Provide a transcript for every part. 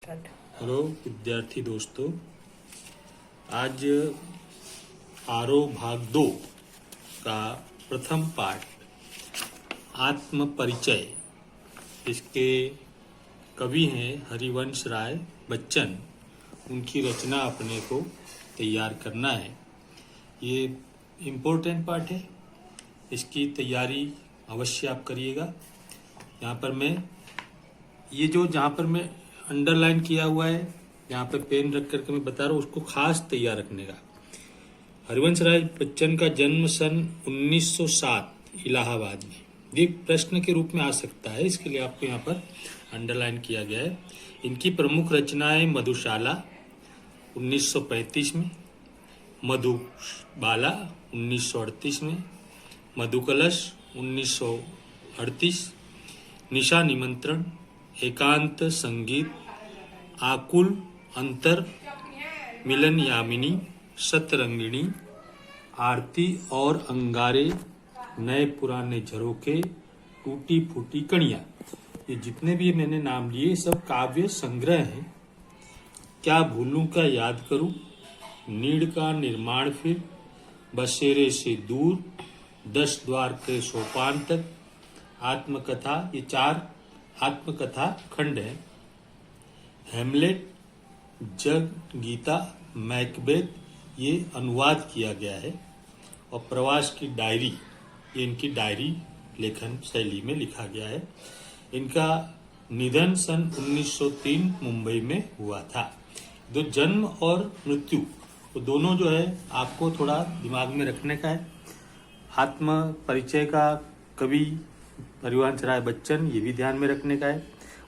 Hello विद्यार्थी दोस्तों, आज आरोह भाग 2 का प्रथम पाठ आत्म परिचय। इसके कवि हैं हरिवंश राय बच्चन। उनकी रचना अपने को तैयार करना है। ये इम्पोर्टेंट पाठ है, इसकी तैयारी अवश्य आप करिएगा। यहाँ पर मैं जहाँ पर मैं अंडरलाइन किया हुआ है, यहाँ पे पेन रख करके मैं बता रहा हूँ, उसको खास तैयार रखने का। हरिवंश राय बच्चन का जन्म सन 1907 इलाहाबाद में। ये प्रश्न के रूप में आ सकता है, इसके लिए आपको यहाँ पर अंडरलाइन किया गया है। इनकी प्रमुख रचनाएं मधुशाला 1935 में, मधुबाला 1938 में, मधुकलश 1938, निशा निमंत्रण, एकांत संगीत, आकुल अंतर, मिलन यामिनी, सतरंगिणी, आरती और अंगारे, नए पुराने झरोखे, टूटी फूटी कणियां। ये जितने भी मैंने नाम लिए सब काव्य संग्रह हैं। क्या भूलूं क्या याद करूं, नीड़ का निर्माण फिर, बसेरे से दूर, 10 द्वार के सोपान तक, आत्मकथा। ये 4 आत्मकथा खंड है। हेमलेट, जग, गीता, मैकबेथ, ये अनुवाद किया गया है। और प्रवास की डायरी, ये इनकी डायरी लेखन शैली में लिखा गया है। इनका निधन सन 1903 मुंबई में हुआ था। तो जन्म और मृत्यु तो दोनों जो है आपको थोड़ा दिमाग में रखने का है। आत्म परिचय का कवि हरिवंश राय बच्चन, ये भी ध्यान में रखने का है।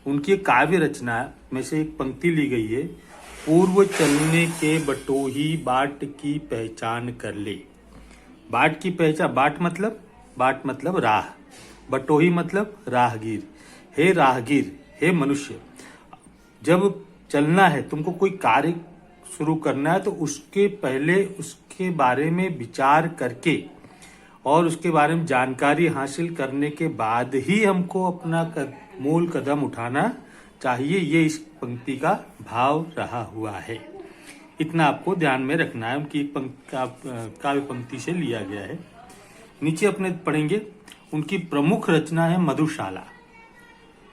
उनकी काव्य रचना में से एक पंक्ति ली गई है, पूर्व चलने के बटोही बाट की पहचान कर ले। बाट की पहचान, बाट मतलब राह, बटोही मतलब राहगीर। हे राहगीर, हे मनुष्य, जब चलना है, तुमको कोई कार्य शुरू करना है, तो उसके पहले उसके बारे में विचार करके और उसके बारे में जानकारी हासिल करने के बाद ही हमको अपना मूल कदम उठाना चाहिए। ये इस पंक्ति का भाव रहा हुआ है। इतना आपको ध्यान में रखना है। उनकी काव्य पंक्ति से लिया गया है। नीचे अपने पढ़ेंगे, उनकी प्रमुख रचना है मधुशाला।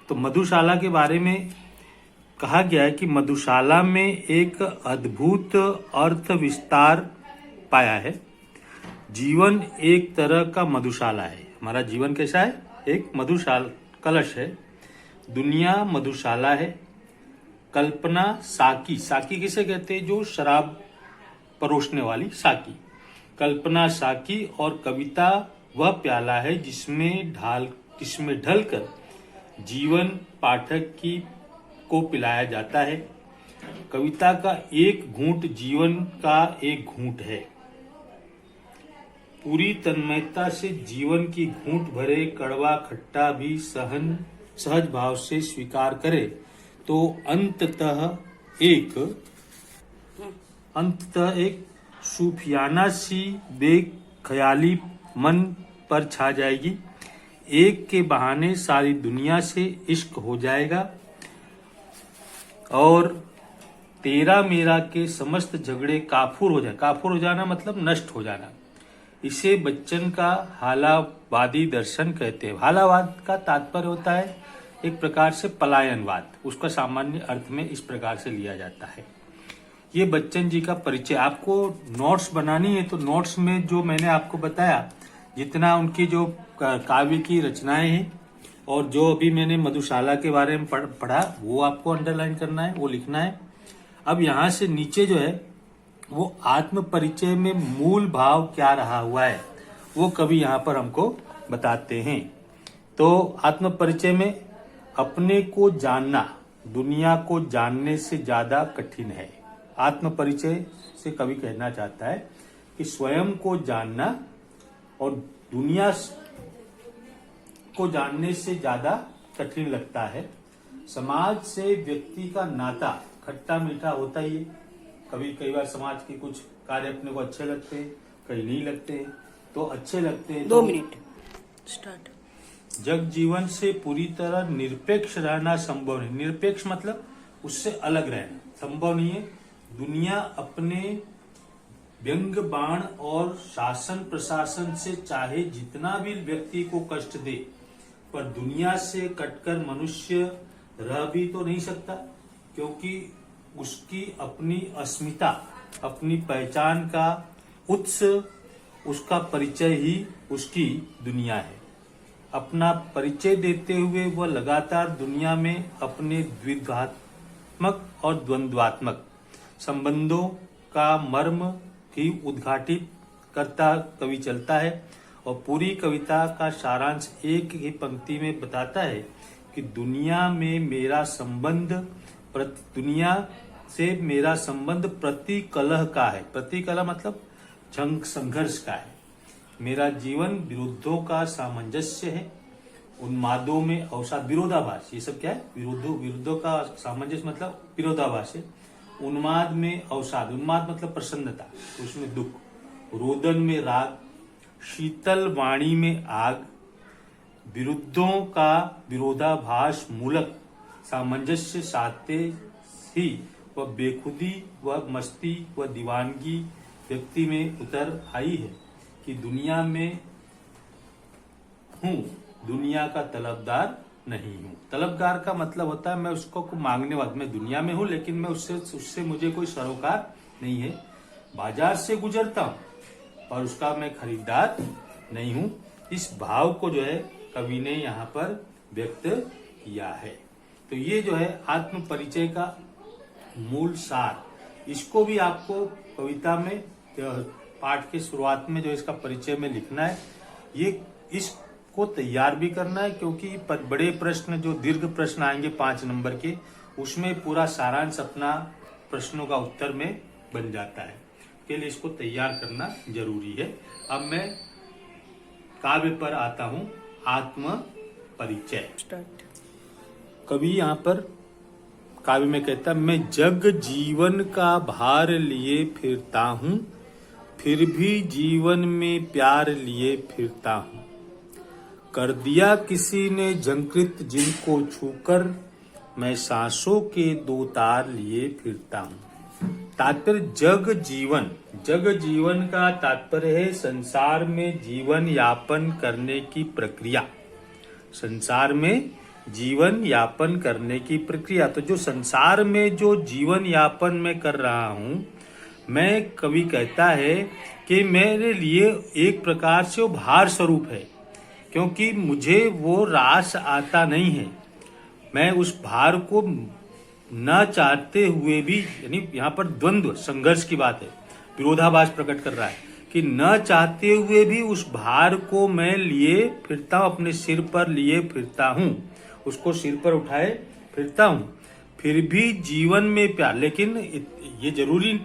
तो मधुशाला के बारे में कहा गया है कि मधुशाला में एक अद्भुत अर्थ विस्तार पाया है। जीवन एक तरह का मधुशाला है। हमारा जीवन कैसा है? एक मधुशाला कलश है। दुनिया मधुशाला है। कल्पना साकी, साकी किसे कहते हैं? जो शराब परोसने वाली साकी। कल्पना साकी और कविता वह प्याला है जिसमें ढलकर जीवन पाठक को पिलाया जाता है। कविता का एक घूंट जीवन का एक घूंट है। पूरी तन्मयता से जीवन की घूंट भरे कड़वा खट्टा भी सहज भाव से स्वीकार करे तो अंततः एक सूफियाना सी बेख्याली मन पर छा जाएगी। एक के बहाने सारी दुनिया से इश्क हो जाएगा और तेरा मेरा के समस्त झगड़े काफूर हो जाए। काफूर हो जाना मतलब नष्ट हो जाना। इसे बच्चन का हालावादी दर्शन कहते हैं। हालावाद का तात्पर्य होता है एक प्रकार से पलायनवाद। उसका सामान्य अर्थ में इस प्रकार से लिया जाता है। ये बच्चन जी का परिचय। आपको नोट्स बनानी है तो नोट्स में जो मैंने आपको बताया, जितना उनकी जो काव्य की रचनाएं हैं और जो अभी मैंने मधुशाला के बारे में पढ़ा, वो आपको अंडरलाइन करना है, वो लिखना है। अब यहाँ से नीचे जो है वो आत्म परिचय में मूल भाव क्या रहा हुआ है, वो कवि यहाँ पर हमको बताते हैं। तो आत्म परिचय में अपने को जानना दुनिया को जानने से ज्यादा कठिन है। आत्म परिचय से कवि कहना चाहता है कि स्वयं को जानना और दुनिया को जानने से ज्यादा कठिन लगता है। समाज से व्यक्ति का नाता खट्टा मीठा होता ही है। कई बार समाज के कुछ कार्य अपने को अच्छे लगते हैं, कई नहीं लगते हैं। तो अच्छे लगते हैं 2 मिनट स्टार्ट। जग जीवन से पूरी तरह निरपेक्ष रहना संभव नहीं। निरपेक्ष मतलब उससे अलग रहना संभव नहीं है। दुनिया अपने व्यंग बाण और शासन प्रशासन से चाहे जितना भी व्यक्ति को कष्ट दे, पर दुनिया से कटकर मनुष्य रह भी तो नहीं सकता, क्योंकि उसकी अपनी अस्मिता, अपनी पहचान का उत्स, उसका परिचय ही उसकी दुनिया है। अपना परिचय देते हुए वह लगातार दुनिया में अपने द्विघात्मक और द्वंद्वात्मक संबंधों का मर्म ही उद्घाटित करता कवि चलता है, और पूरी कविता का सारांश एक ही पंक्ति में बताता है कि दुनिया से मेरा संबंध प्रतिकलह का है। प्रतिकलह मतलब जंग संघर्ष का है। मेरा जीवन विरुद्धों का सामंजस्य है, उन्मादों में अवसाद, विरोधाभास, ये सब क्या है? विरुद्धों का सामंजस्य मतलब विरोधाभास है। उन्माद में अवसाद, उन्माद मतलब प्रसन्नता, तो उसमें दुख, रोदन में राग, शीतल वाणी में आग, विरुद्धों का विरोधाभास मूलक सामंजस्य साधते ही वह बेखुदी, वह मस्ती, वह दीवानगी व्यक्ति में उतर आई है कि दुनिया में हूं, दुनिया का तलबदार नहीं हूं। तलबगार का मतलब होता है मैं उसको मांगने वाला, मैं दुनिया में हूं लेकिन मैं उससे मुझे कोई सरोकार नहीं है। बाजार से गुजरता हूं और उसका मैं खरीदार नहीं हूं। इस भाव को जो है कवि ने यहाँ पर व्यक्त किया है। तो ये जो है आत्म परिचय का मूल सार, इसको भी आपको कविता में पाठ के शुरुआत में जो इसका परिचय में लिखना है, ये इसको तैयार भी करना है, क्योंकि बड़े प्रश्न जो दीर्घ प्रश्न आएंगे 5 नंबर के, उसमें पूरा सारांश अपना प्रश्नों का उत्तर में बन जाता है। के लिए इसको तैयार करना जरूरी है। अब मैं काव्य पर आता हूं, आत्म परिचय। कवि यहाँ पर काव्य में कहता, मैं जग जीवन का भार लिए फिरता हूँ, फिर भी जीवन में प्यार लिए फिरता हूँ। कर दिया किसी ने झंकृत जिनको छूकर, मैं सांसों के 2 तार लिए फिरता हूँ। तात्पर्य जग जीवन का तात्पर्य है संसार में जीवन यापन करने की प्रक्रिया। संसार में जीवन यापन करने की प्रक्रिया, तो जो संसार में जो जीवन यापन मैं कर रहा हूँ, मैं कवि कहता है कि मेरे लिए एक प्रकार से वो भार स्वरूप है, क्योंकि मुझे वो रास आता नहीं है। मैं उस भार को न चाहते हुए भी, यानी यहाँ पर द्वंद्व संघर्ष की बात है, विरोधाभास प्रकट कर रहा है कि न चाहते हुए भी उस भार को मैं लिए फिरता हूँ, अपने सिर पर लिए फिरता हूँ, उसको सिर पर उठाए फिरता हूँ। फिर भी जीवन में प्यार, लेकिन ये जरूरी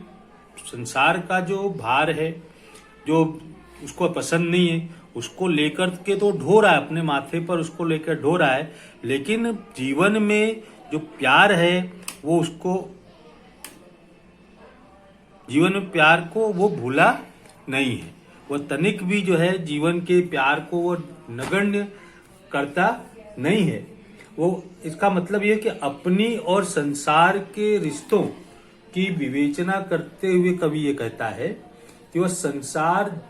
संसार का जो भार है, जो उसको पसंद नहीं है, उसको लेकर के तो ढो रहा है, अपने माथे पर उसको लेकर ढो रहा है, लेकिन जीवन में जो प्यार है वो उसको, जीवन में प्यार को वो भूला नहीं है। वो तनिक भी जो है जीवन के प्यार को वो नगण्य करता नहीं है। वो, इसका मतलब ये कि अपनी और संसार के रिश्तों की विवेचना करते हुए कवि ये कहता है कि वह संसार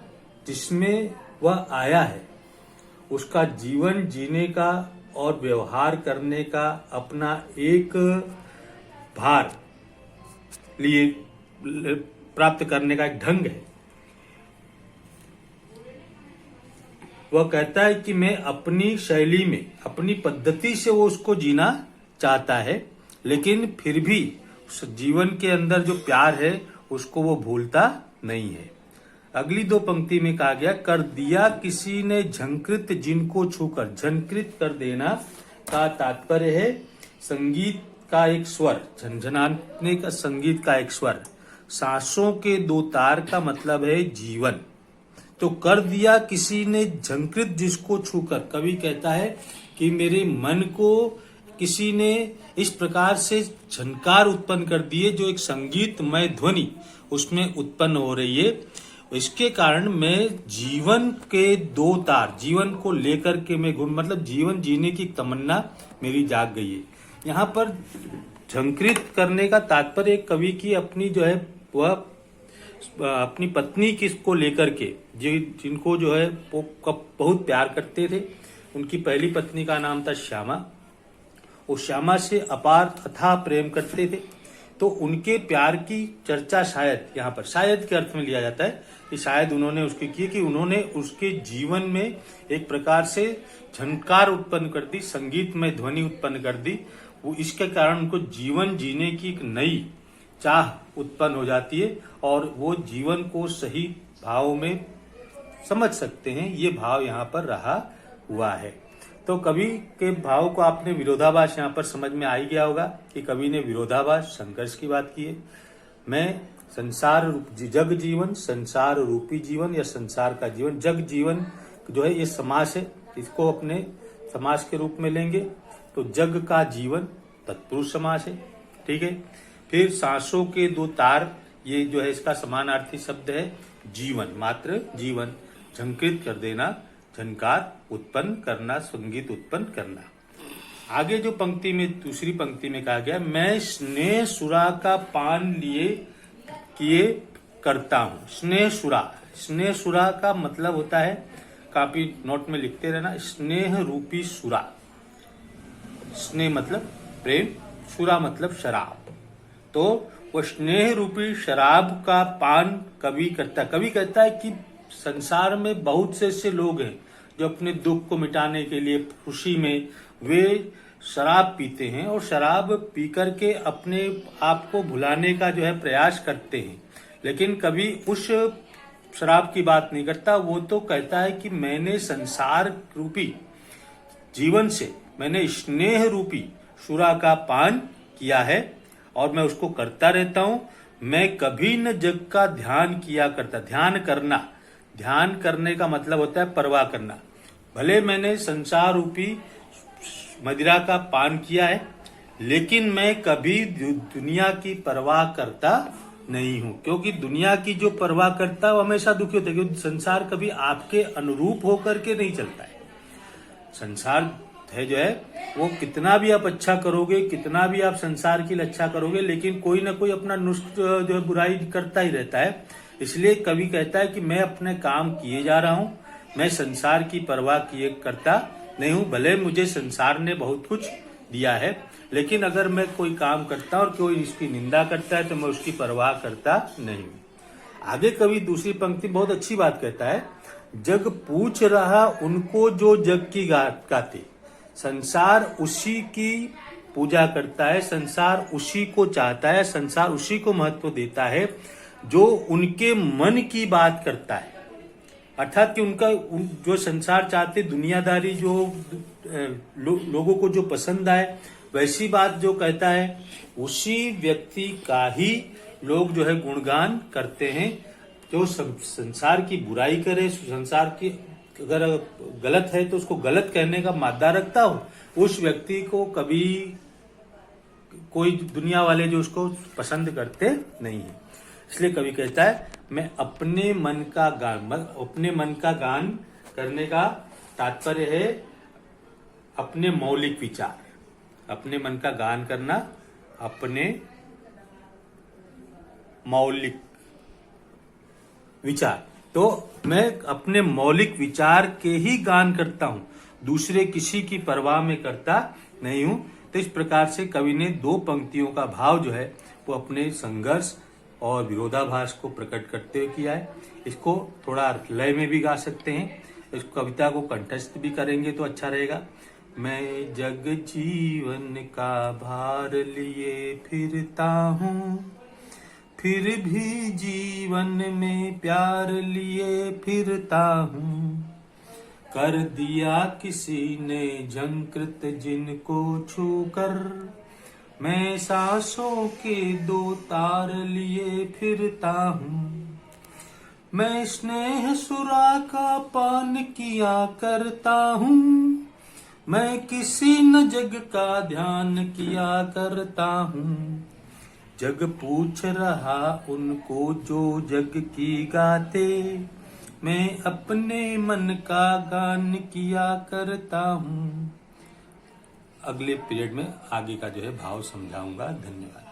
जिसमें वह आया है, उसका जीवन जीने का और व्यवहार करने का अपना एक भार लिए प्राप्त करने का एक ढंग है। वह कहता है कि मैं अपनी शैली में, अपनी पद्धति से वो उसको जीना चाहता है, लेकिन फिर भी उस जीवन के अंदर जो प्यार है उसको वो भूलता नहीं है। अगली 2 पंक्ति में कहा गया, कर दिया किसी ने झंकृत जिनको छूकर। झंकृत कर देना का तात्पर्य है संगीत का एक स्वर, झंझनाने का संगीत का एक स्वर। सांसों के 2 तार का मतलब है जीवन। तो कर दिया किसी ने झंकृत जिसको छूकर, कवि कहता है कि मेरे मन को किसी ने इस प्रकार से झनकार उत्पन्न कर दिए, जो एक संगीतमय ध्वनि उसमें उत्पन्न हो रही है। इसके कारण मैं जीवन के 2 तार, जीवन को लेकर के मैं घूम, मतलब जीवन जीने की तमन्ना मेरी जाग गई है। यहाँ पर झंकृत करने का तात्पर्य कवि की अपनी जो है वह अपनी पत्नी किसको लेकर के जिनको जो है वो बहुत प्यार करते थे। उनकी पहली पत्नी का नाम था श्यामा। वो श्यामा से अपार अथाह प्रेम करते थे। तो उनके प्यार की चर्चा शायद यहाँ पर शायद के अर्थ में लिया जाता है कि शायद उन्होंने उसकी की कि उन्होंने उसके जीवन में एक प्रकार से झनकार उत्पन्न कर दी, संगीतमय ध्वनि उत्पन्न कर दी। वो इसके कारण उनको जीवन जीने की एक नई चाह उत्पन्न हो जाती है और वो जीवन को सही भाव में समझ सकते हैं। ये भाव यहाँ पर रहा हुआ है। तो कवि के भाव को आपने विरोधाभास यहाँ पर समझ में आ ही गया होगा कि कवि ने विरोधाभास संघर्ष की बात की है। मैं संसार जग जीवन, संसार रूपी जीवन या संसार का जीवन, जग जीवन जो है ये समास है, इसको अपने समास के रूप में लेंगे तो जग का जीवन तत्पुरुष समास है। ठीक है। फिर सांसों के दो तार, ये जो है इसका समानार्थी शब्द है जीवन, मात्र जीवन, झंकृत कर देना, झनकार उत्पन्न करना, संगीत उत्पन्न करना। आगे जो पंक्ति में दूसरी पंक्ति में कहा गया, मैं स्नेह सुरा का पान लिए किए करता हूं। स्नेह सुरा, स्नेह सुरा का मतलब होता है, काफी नोट में लिखते रहना, स्नेह रूपी सुरा। स्नेह मतलब प्रेम, सुरा मतलब शराब। तो वो स्नेह रूपी शराब का पान कवि करता है। कवि कहता है कि संसार में बहुत से ऐसे लोग हैं जो अपने दुख को मिटाने के लिए खुशी में वे शराब पीते हैं और शराब पी करके अपने आप को भुलाने का जो है प्रयास करते हैं। लेकिन कभी उस शराब की बात नहीं करता। वो तो कहता है कि मैंने संसार रूपी जीवन से मैंने स्नेह रूपी सुरा का पान किया है और मैं उसको करता रहता हूं। मैं कभी न जग का ध्यान किया करता। ध्यान करना, ध्यान करने का मतलब होता है परवाह करना। भले मैंने संसार रूपी मदिरा का पान किया है लेकिन मैं कभी दुनिया की परवाह करता नहीं हूं, क्योंकि दुनिया की जो परवाह करता है वो हमेशा दुखी होता है, क्योंकि संसार कभी आपके अनुरूप होकर के नहीं चलता है। संसार है जो है वो कितना भी आप अच्छा करोगे, कितना भी आप संसार के लिए अच्छा करोगे, लेकिन कोई ना कोई अपना नुस्ख जो है बुराई करता ही रहता है। इसलिए कवि कहता है कि मैं अपने काम किए जा रहा हूं, मैं संसार की परवाह किए करता नहीं हूं। भले मुझे संसार ने बहुत कुछ दिया है लेकिन अगर मैं कोई काम करता और कोई इसकी निंदा करता है तो मैं उसकी परवाह करता नहीं हूं। आगे कवि दूसरी पंक्ति बहुत अच्छी बात कहता है, जग पूछ रहा उनको जो जग की गाते। संसार उसी की पूजा करता है, संसार उसी को चाहता है, संसार उसी को महत्व देता है जो उनके मन की बात करता है। अर्थात कि उनका जो संसार चाहते, दुनियादारी जो लोगों को जो पसंद आए वैसी बात जो कहता है उसी व्यक्ति का ही लोग जो है गुणगान करते हैं। जो संसार की बुराई करे, संसार की अगर गलत है तो उसको गलत कहने का मादा रखता हो, उस व्यक्ति को कभी कोई दुनिया वाले जो उसको पसंद करते नहीं है। इसलिए कवि कहता है मैं अपने मन का गान, अपने मन का गान करने का तात्पर्य है अपने मौलिक विचार, अपने मन का गान करना, अपने मौलिक विचार। तो मैं अपने मौलिक विचार के ही गान करता हूं, दूसरे किसी की परवाह में करता नहीं हूं। तो इस प्रकार से कवि ने दो पंक्तियों का भाव जो है वो अपने संघर्ष और विरोधाभास को प्रकट करते हुए किया है। इसको थोड़ा लय में भी गा सकते हैं, इस कविता को कंठस्थ भी करेंगे तो अच्छा रहेगा। मैं जग जीवन का भार लिए फिरता हूँ, फिर भी जीवन में प्यार लिए फिरता हूँ। कर दिया किसी ने झंकृत जिनको छूकर, मैं सांसों के दो तार लिए फिरता हूँ। मैं स्नेह सुरा का पान किया करता हूँ, मैं किसी न जग का ध्यान किया करता हूँ। जग पूछ रहा उनको जो जग की गाते, मैं अपने मन का गान किया करता हूँ। अगले पीरियड में आगे का जो है भाव समझाऊंगा। धन्यवाद।